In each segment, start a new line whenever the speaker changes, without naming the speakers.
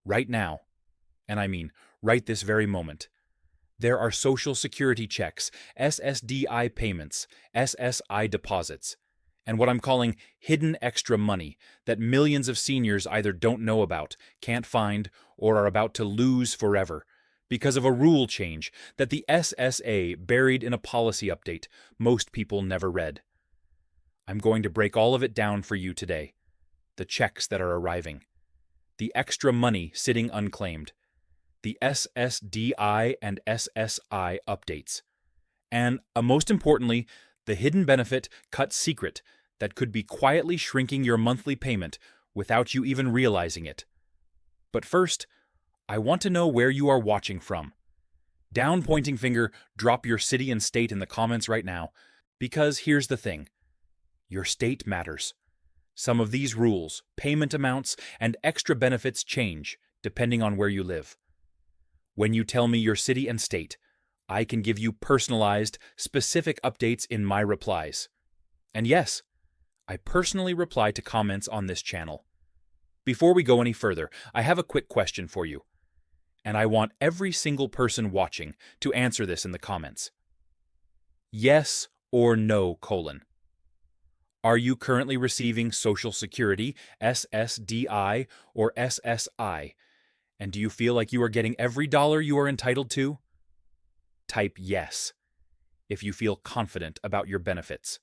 Right now, and I mean right this very moment, there are Social Security checks, SSDI payments, SSI deposits, and what I'm calling hidden extra money that millions of seniors either don't know about, can't find, or are about to lose forever because of a rule change that the SSA buried in a policy update most people never read. I'm going to break all of it down for you today. The checks that are arriving, the extra money sitting unclaimed, the SSDI and SSI updates, and most importantly, the hidden benefit cut secret that could be quietly shrinking your monthly payment without you even realizing it. But first, I want to know where you are watching from. Down pointing finger, drop your city and state in the comments right now, because here's the thing. Your state matters. Some of these rules, payment amounts, and extra benefits change depending on where you live. When you tell me your city and state, I can give you personalized, specific updates in my replies. And yes, I personally reply to comments on this channel. Before we go any further, I have a quick question for you. And I want every single person watching to answer this in the comments. Yes or no, : Are you currently receiving Social Security, SSDI, or SSI? And do you feel like you are getting every dollar you are entitled to? Type yes if you feel confident about your benefits.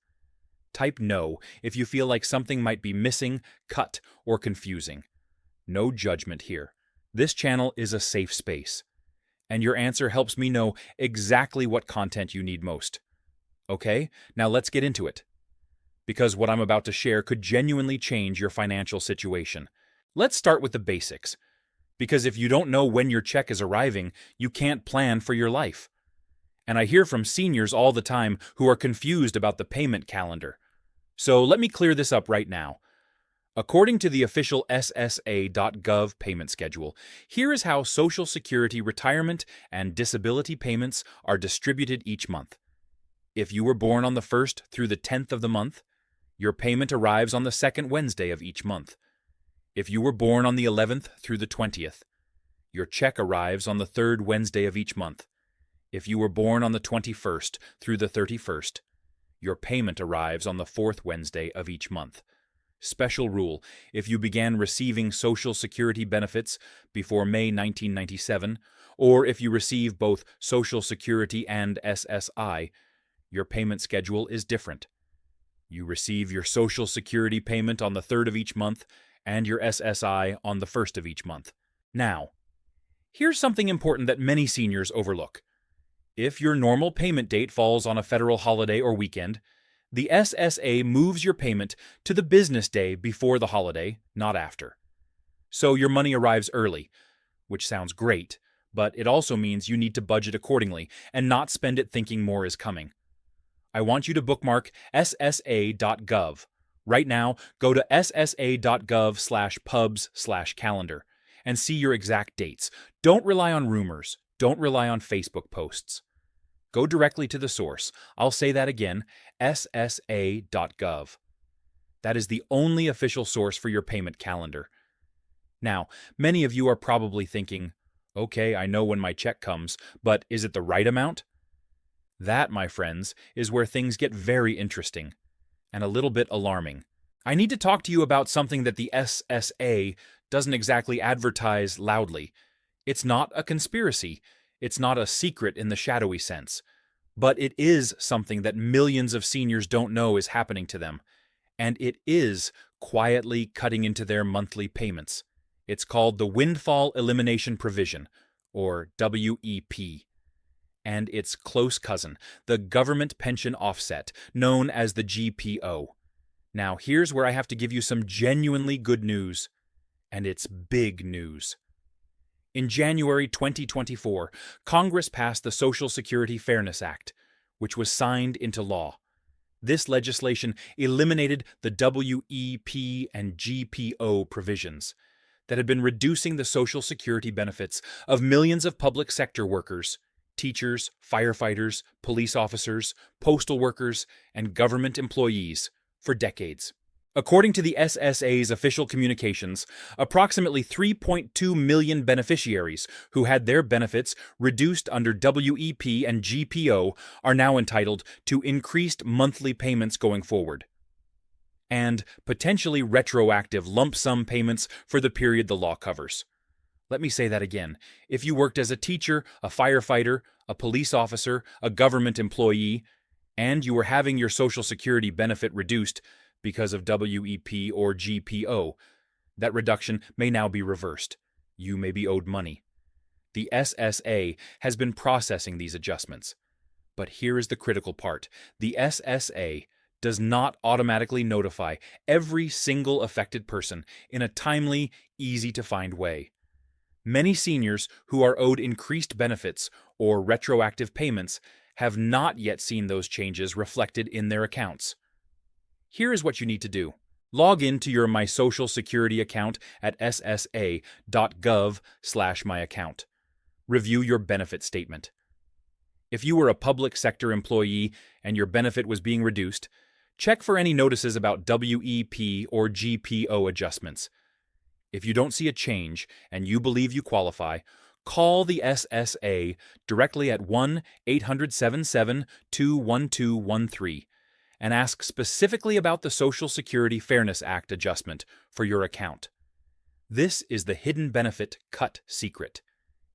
Type no if you feel like something might be missing, cut, or confusing. No judgment here. This channel is a safe space, and your answer helps me know exactly what content you need most. Okay, now let's get into it, because what I'm about to share could genuinely change your financial situation. Let's start with the basics, because if you don't know when your check is arriving, you can't plan for your life. And I hear from seniors all the time who are confused about the payment calendar. So let me clear this up right now. According to the official SSA.gov payment schedule, here is how Social Security retirement and disability payments are distributed each month. If you were born on the 1st through the 10th of the month, your payment arrives on the 2nd Wednesday of each month. If you were born on the 11th through the 20th, your check arrives on the 3rd Wednesday of each month. If you were born on the 21st through the 31st, your payment arrives on the 4th Wednesday of each month. Special rule: if you began receiving Social Security benefits before May 1997, or if you receive both Social Security and SSI, your payment schedule is different. You receive your Social Security payment on the 3rd of each month and your SSI on the 1st of each month. Now, here's something important that many seniors overlook. If your normal payment date falls on a federal holiday or weekend, the SSA moves your payment to the business day before the holiday, not after. So your money arrives early, which sounds great, but it also means you need to budget accordingly and not spend it thinking more is coming. I want you to bookmark ssa.gov. Right now, go to ssa.gov/pubs/calendar and see your exact dates. Don't rely on rumors. Don't rely on Facebook posts. Go directly to the source. I'll say that again, ssa.gov. That is the only official source for your payment calendar. Now, many of you are probably thinking, okay, I know when my check comes, but is it the right amount? That, my friends, is where things get very interesting and a little bit alarming. I need to talk to you about something that the SSA doesn't exactly advertise loudly. It's not a conspiracy. It's not a secret in the shadowy sense. But it is something that millions of seniors don't know is happening to them. And it is quietly cutting into their monthly payments. It's called the Windfall Elimination Provision, or WEP. And its close cousin, the Government Pension Offset, known as the GPO. Now, here's where I have to give you some genuinely good news. And it's big news. In January 2024, Congress passed the Social Security Fairness Act, which was signed into law. This legislation eliminated the WEP and GPO provisions that had been reducing the Social Security benefits of millions of public sector workers, teachers, firefighters, police officers, postal workers, and government employees for decades. According to the SSA's official communications, approximately 3.2 million beneficiaries who had their benefits reduced under WEP and GPO are now entitled to increased monthly payments going forward, and potentially retroactive lump sum payments for the period the law covers. Let me say that again. If you worked as a teacher, a firefighter, a police officer, a government employee, and you were having your Social Security benefit reduced because of WEP or GPO, that reduction may now be reversed. You may be owed money. The SSA has been processing these adjustments. But here is the critical part. The SSA does not automatically notify every single affected person in a timely, easy-to-find way. Many seniors who are owed increased benefits or retroactive payments have not yet seen those changes reflected in their accounts. Here is what you need to do. Log into your My Social Security account at ssa.gov/myaccount. Review your benefit statement. If you were a public sector employee and your benefit was being reduced, check for any notices about WEP or GPO adjustments. If you don't see a change and you believe you qualify, call the SSA directly at 1-800-77-21213 and ask specifically about the Social Security Fairness Act adjustment for your account. This is the hidden benefit cut secret.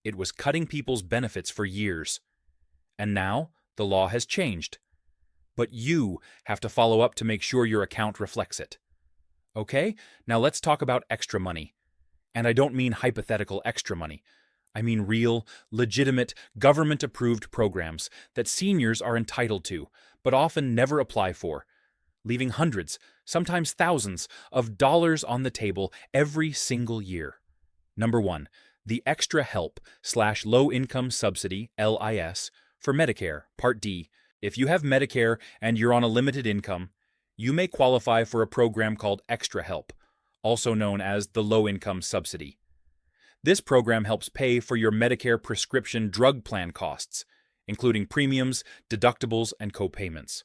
It was cutting people's benefits for years. And now the law has changed. But you have to follow up to make sure your account reflects it. Okay, now let's talk about extra money. And I don't mean hypothetical extra money. I mean real, legitimate, government-approved programs that seniors are entitled to, but often never apply for, leaving hundreds, sometimes thousands, of dollars on the table every single year. Number 1, the Extra Help/Low Income Subsidy, LIS, for Medicare, Part D. If you have Medicare and you're on a limited income, you may qualify for a program called Extra Help, also known as the Low Income Subsidy. This program helps pay for your Medicare prescription drug plan costs, including premiums, deductibles, and co-payments.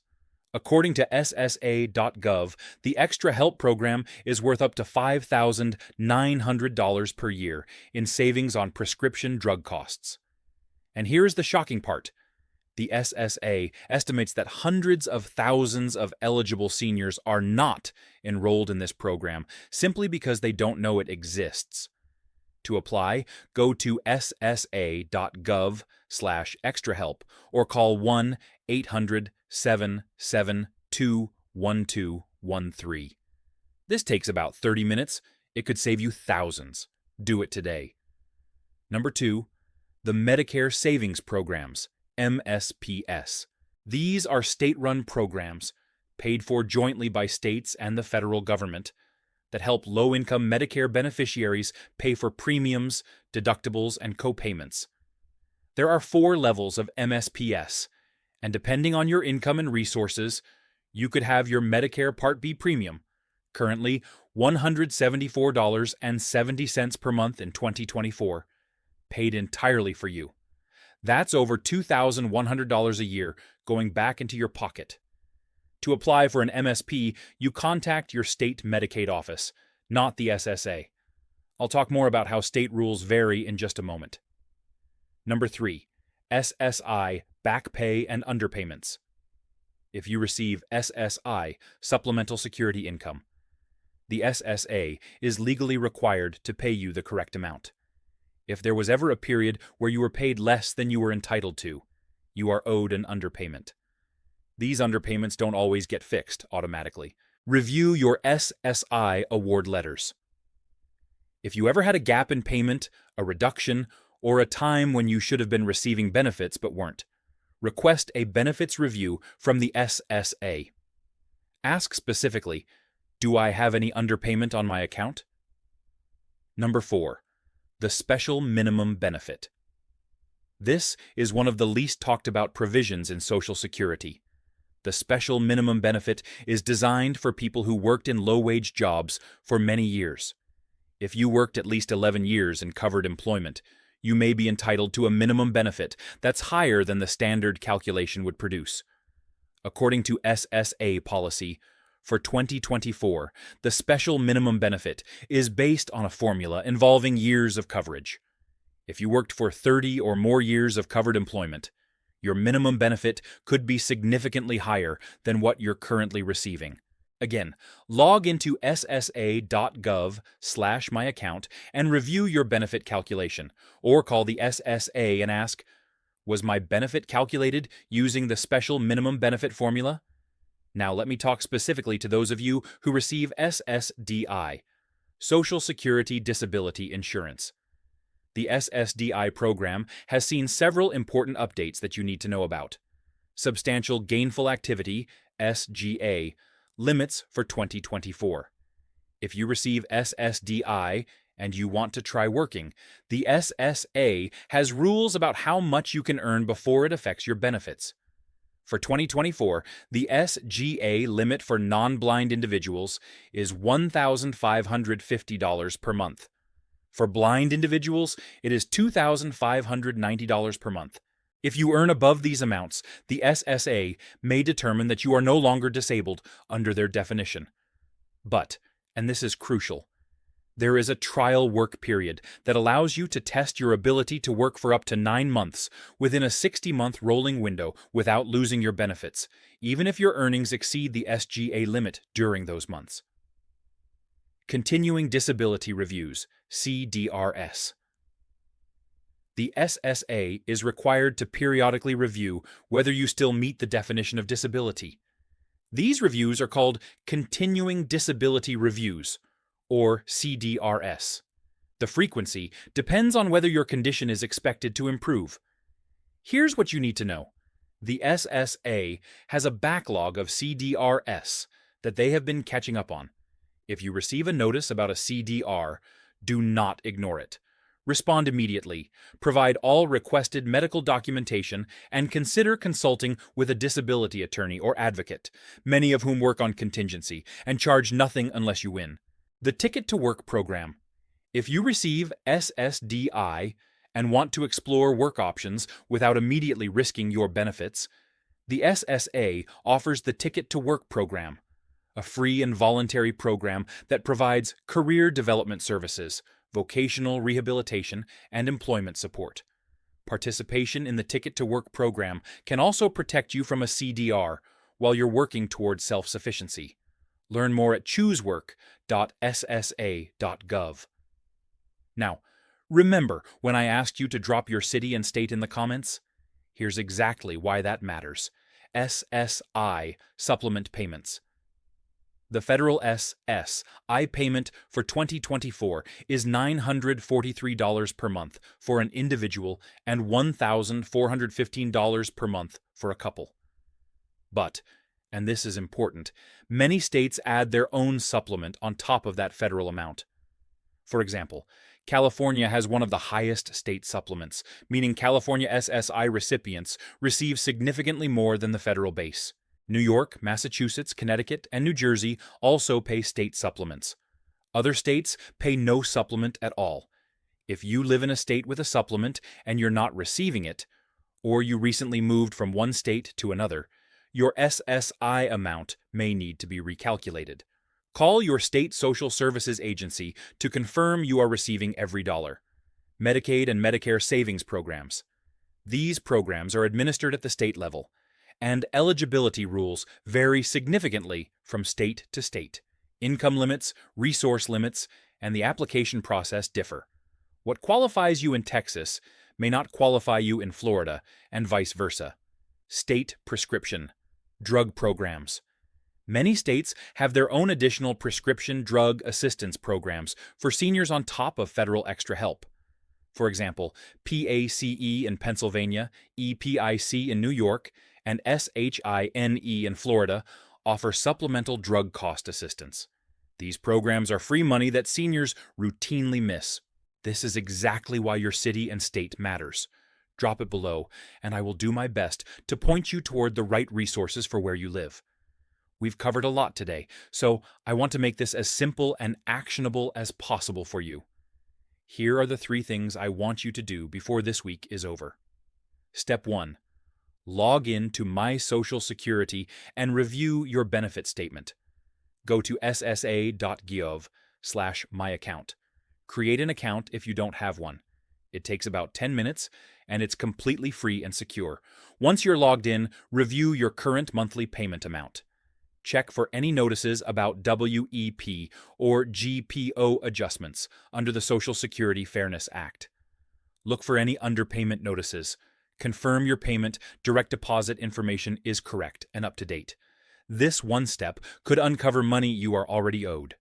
According to SSA.gov, the Extra Help program is worth up to $5,900 per year in savings on prescription drug costs. And here is the shocking part. The SSA estimates that hundreds of thousands of eligible seniors are not enrolled in this program simply because they don't know it exists. To apply, go to ssa.gov/extrahelp or call 1-800-772-1213. This takes about 30 minutes. It could save you thousands. Do it today. Number 2, the Medicare Savings Programs, MSPS. These are state-run programs paid for jointly by states and the federal government that help low-income Medicare beneficiaries pay for premiums, deductibles, and co-payments. There are 4 levels of MSPS, and depending on your income and resources, you could have your Medicare Part B premium, currently $174.70 per month in 2024, paid entirely for you. That's over $2,100 a year going back into your pocket. To apply for an MSP, you contact your state Medicaid office, not the SSA. I'll talk more about how state rules vary in just a moment. Number 3, SSI back pay and underpayments. If you receive SSI, Supplemental Security Income, the SSA is legally required to pay you the correct amount. If there was ever a period where you were paid less than you were entitled to, you are owed an underpayment. These underpayments don't always get fixed automatically. Review your SSI award letters. If you ever had a gap in payment, a reduction, or a time when you should have been receiving benefits but weren't, request a benefits review from the SSA. Ask specifically, do I have any underpayment on my account? Number 4, the Special Minimum Benefit. This is one of the least talked about provisions in Social Security. The Special Minimum Benefit is designed for people who worked in low-wage jobs for many years. If you worked at least 11 years in covered employment, you may be entitled to a minimum benefit that's higher than the standard calculation would produce. According to SSA policy, For 2024, the special minimum benefit is based on a formula involving years of coverage. If you worked for 30 or more years of covered employment, your minimum benefit could be significantly higher than what you're currently receiving. Again, log into ssa.gov/myaccount and review your benefit calculation, or call the SSA and ask, was my benefit calculated using the special minimum benefit formula? Now let me talk specifically to those of you who receive SSDI, Social Security Disability Insurance. The SSDI program has seen several important updates that you need to know about. Substantial Gainful Activity, SGA, limits for 2024. If you receive SSDI and you want to try working, the SSA has rules about how much you can earn before it affects your benefits. For 2024, the SGA limit for non-blind individuals is $1,550 per month. For blind individuals, it is $2,590 per month. If you earn above these amounts, the SSA may determine that you are no longer disabled under their definition. But, and this is crucial, there is a trial work period that allows you to test your ability to work for up to 9 months within a 60-month rolling window without losing your benefits, even if your earnings exceed the SGA limit during those months. Continuing Disability Reviews, CDRS. The SSA is required to periodically review whether you still meet the definition of disability. These reviews are called Continuing Disability Reviews, or CDRS. The frequency depends on whether your condition is expected to improve. Here's what you need to know. The SSA has a backlog of CDRS that they have been catching up on. If you receive a notice about a CDR, do not ignore it. Respond immediately, provide all requested medical documentation, and consider consulting with a disability attorney or advocate, many of whom work on contingency and charge nothing unless you win. The Ticket to Work program. If you receive SSDI and want to explore work options without immediately risking your benefits, the SSA offers the Ticket to Work program, a free and voluntary program that provides career development services, vocational rehabilitation, and employment support. Participation in the Ticket to Work program can also protect you from a CDR while you're working towards self-sufficiency. Learn more at choosework.ssa.gov. Now, remember when I asked you to drop your city and state in the comments? Here's exactly why that matters. SSI supplement payments. The federal SSI payment for 2024 is $943 per month for an individual and $1,415 per month for a couple. But, and this is important, many states add their own supplement on top of that federal amount. For example, California has one of the highest state supplements, meaning California SSI recipients receive significantly more than the federal base. New York, Massachusetts, Connecticut, and New Jersey also pay state supplements. Other states pay no supplement at all. If you live in a state with a supplement and you're not receiving it, or you recently moved from one state to another, your SSI amount may need to be recalculated. Call your state social services agency to confirm you are receiving every dollar. Medicaid and Medicare savings programs. These programs are administered at the state level, and eligibility rules vary significantly from state to state. Income limits, resource limits, and the application process differ. What qualifies you in Texas may not qualify you in Florida, and vice versa. State prescription. Drug programs. Many states have their own additional prescription drug assistance programs for seniors on top of federal extra help. For example, PACE in Pennsylvania, EPIC in New York, and SHINE in Florida offer supplemental drug cost assistance. These programs are free money that seniors routinely miss. This is exactly why your city and state matters. Drop it below, and I will do my best to point you toward the right resources for where you live. We've covered a lot today, so I want to make this as simple and actionable as possible for you. Here are the 3 things I want you to do before this week is over. Step 1. Log in to My Social Security and review your benefit statement. Go to ssa.gov/myaccount. Create an account if you don't have one. It takes about 10 minutes, and it's completely free and secure. Once you're logged in, review your current monthly payment amount. Check for any notices about WEP or GPO adjustments under the Social Security Fairness Act. Look for any underpayment notices. Confirm your payment direct deposit information is correct and up to date. This one step could uncover money you are already owed.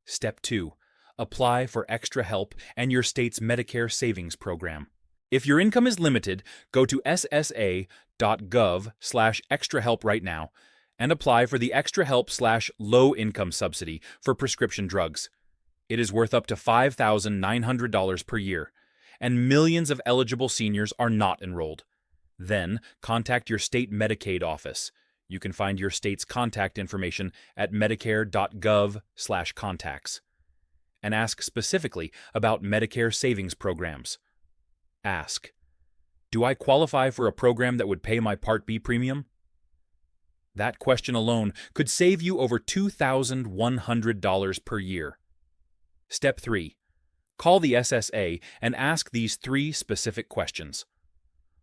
Step 2. Apply for extra help and your state's Medicare savings program. If your income is limited, go to ssa.gov/extra help right now and apply for the extra help/low income subsidy for prescription drugs. It is worth up to $5,900 per year, and millions of eligible seniors are not enrolled. Then contact your state Medicaid office. You can find your state's contact information at medicare.gov/contacts. And ask specifically about Medicare savings programs. Ask, do I qualify for a program that would pay my Part B premium? That question alone could save you over $2,100 per year. Step 3. Call the SSA and ask these 3 specific questions.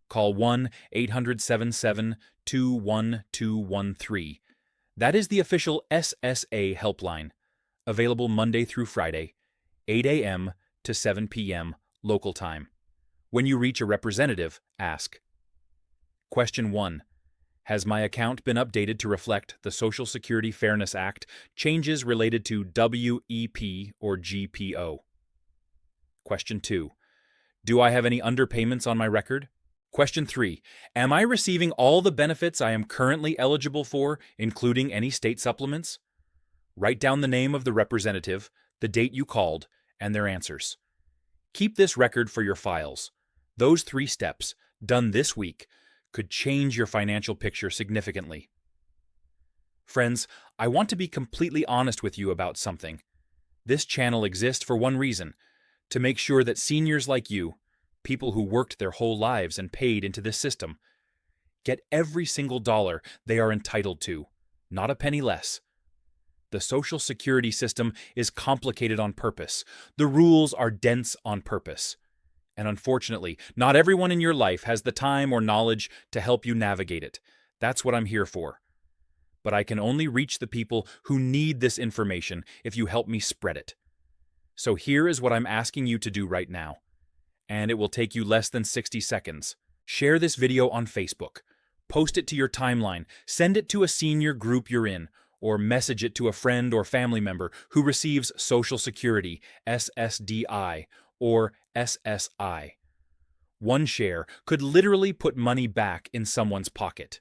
Call 1-877-21213. That is the official SSA helpline, available Monday through Friday, 8 a.m. to 7 p.m. local time. When you reach a representative, ask. Question 1. Has my account been updated to reflect the Social Security Fairness Act changes related to WEP or GPO? Question 2. Do I have any underpayments on my record? Question 3. Am I receiving all the benefits I am currently eligible for, including any state supplements? Write down the name of the representative, the date you called, and their answers. Keep this record for your files. Those 3 steps, done this week, could change your financial picture significantly. Friends, I want to be completely honest with you about something. This channel exists for one reason: to make sure that seniors like you, people who worked their whole lives and paid into this system, get every single dollar they are entitled to, not a penny less. The Social Security system is complicated on purpose. The rules are dense on purpose. And unfortunately, not everyone in your life has the time or knowledge to help you navigate it. That's what I'm here for. But I can only reach the people who need this information if you help me spread it. So here is what I'm asking you to do right now. And it will take you less than 60 seconds. Share this video on Facebook. Post it to your timeline. Send it to a senior group you're in, or message it to a friend or family member who receives Social Security, SSDI, or SSI. One share could literally put money back in someone's pocket.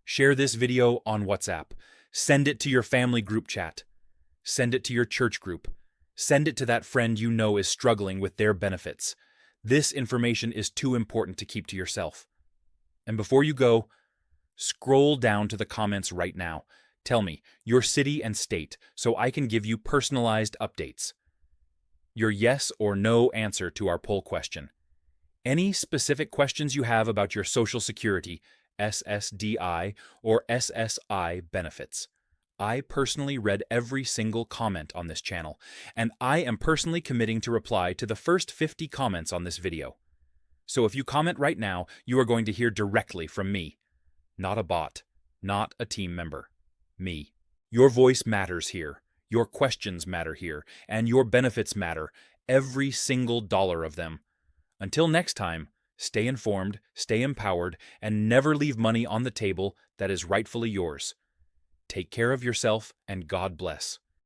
Share this video on WhatsApp. Send it to your family group chat. Send it to your church group. Send it to that friend you know is struggling with their benefits. This information is too important to keep to yourself. And before you go, scroll down to the comments right now. Tell me your city and state so I can give you personalized updates. Your yes or no answer to our poll question. Any specific questions you have about your Social Security, SSDI, or SSI benefits. I personally read every single comment on this channel, and I am personally committing to reply to the first 50 comments on this video. So if you comment right now, you are going to hear directly from me. Not a bot, not a team member. Me. Your voice matters here. Your questions matter here, and your benefits matter, every single dollar of them. Until next time, stay informed, stay empowered, and never leave money on the table that is rightfully yours. Take care of yourself, and God bless.